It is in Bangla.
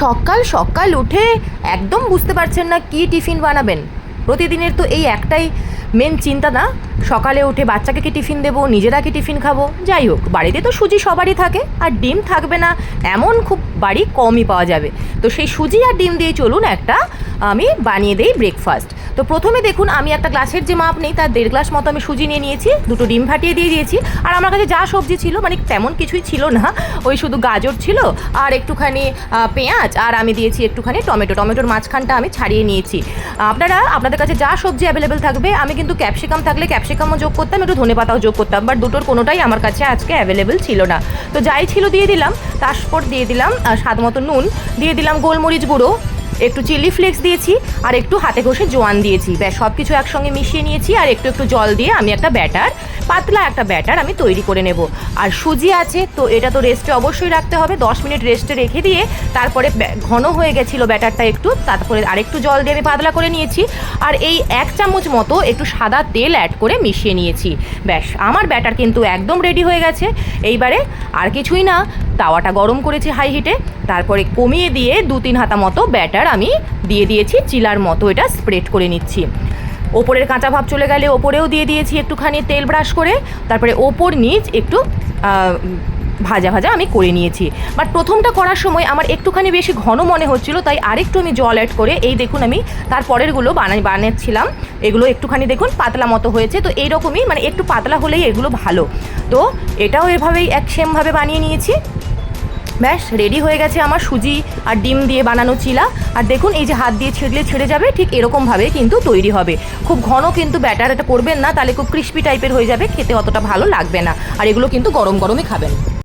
সকাল সকাল উঠে একদম বুঝতে পারছেন না কি টিফিন বানাবেন। প্রতিদিনের তো এই একটাই মেন চিন্তা না, সকালে উঠে বাচ্চাকে কি টিফিন দেবো, নিজেরা কি টিফিন খাবো। যাই হোক, বাড়িতে তো সুজি সবারই থাকে, আর ডিম থাকবে না এমন খুব বাড়ি কমই পাওয়া যাবে। তো সেই সুজি আর ডিম দিয়ে চলুন একটা আমি বানিয়ে দেই ব্রেকফাস্ট। তো প্রথমে দেখুন, আমি একটা গ্লাসের যে মাপ নেই তার 1.5 গ্লাস মতো আমি সুজি নিয়ে নিয়েছি, 2টো ডিম ফাটিয়ে দিয়ে দিয়েছি। আর আমার কাছে যা সবজি ছিল, মানে তেমন কিছুই ছিল না, ওই শুধু গাজর ছিল আর একটুখানি পেঁয়াজ, আর আমি দিয়েছি একটুখানি টমেটোর মাঝখানটা আমি ছাড়িয়ে নিয়েছি। আপনাদের কাছে যা সবজি অ্যাভেলেবেল থাকবে, আমি কিন্তু ক্যাপসিকাম থাকলে ক্যাপসিকামও যোগ করতাম, একটু ধনেপাতাও যোগ করতাম, বাট দুটোর কোনোটাই আমার কাছে আজকে অ্যাভেলেবেল ছিল না। তো যাই ছিল দিয়ে দিলাম, তারপর দিয়ে দিলাম স্বাদ মতো নুন, দিয়ে দিলাম গোলমরিচ গুঁড়ো, একটু চিলি ফ্লেক্স দিয়েছি, আর একটু হাতে ঘষে জোয়ান দিয়েছি। ব্যাস সব কিছু একসঙ্গে মিশিয়ে নিয়েছি, আর একটু জল দিয়ে আমি একটা পাতলা একটা ব্যাটার আমি তৈরি করে নেব। আর সুজি আছে তো এটা তো রেস্টে অবশ্যই রাখতে হবে, 10 মিনিট রেস্টে রেখে দিয়ে তারপরে ঘন হয়ে গেছিলো ব্যাটারটা একটু, তারপরে আরেকটু জল দিয়ে আমি পাতলা করে নিয়েছি। আর এই 1 চামচ মতো একটু সাদা তেল অ্যাড করে মিশিয়ে নিয়েছি। ব্যাস আমার ব্যাটার কিন্তু একদম রেডি হয়ে গেছে। এইবারে আর কিছুই না, তাওয়াটা গরম করেছি হাই হিটে, তারপরে কমিয়ে দিয়ে 2-3 হাতা মতো ব্যাটার আমি দিয়ে দিয়েছি, চিলার মতো এটা স্প্রেড করে নিচ্ছি। ওপরের কাঁচা ভাব চলে গেলে ওপরেও দিয়ে দিয়েছি একটুখানি তেল ব্রাশ করে, তারপরে ওপর নিচ একটু ভাজা আমি করে নিয়েছি। বাট প্রথমটা করার সময় আমার একটুখানি বেশি ঘন মনে হচ্ছিল, তাই আরেকটু আমি জল অ্যাড করে, এই দেখুন আমি তারপরেরগুলো বানাচ্ছিলাম, এগুলো একটুখানি দেখুন পাতলা মতো হয়েছে। তো এইরকমই, মানে একটু পাতলা হলেই এগুলো ভালো। তো এটাও এভাবেই সেমভাবে বানিয়ে নিয়েছি। ব্যাস রেডি হয়ে গেছে আমার সুজি আর ডিম দিয়ে বানানো চিলা। আর দেখুন, এই যে হাত দিয়ে ছিঁড়লে ছিঁড়ে যাবে, ঠিক এরকমভাবে কিন্তু তৈরি হবে। খুব ঘন কিন্তু ব্যাটার এটা করবেন না, তাহলে খুব ক্রিস্পি টাইপের হয়ে যাবে, খেতে অতটা ভালো লাগবে না। আর এগুলো কিন্তু গরম গরমই খাবেন।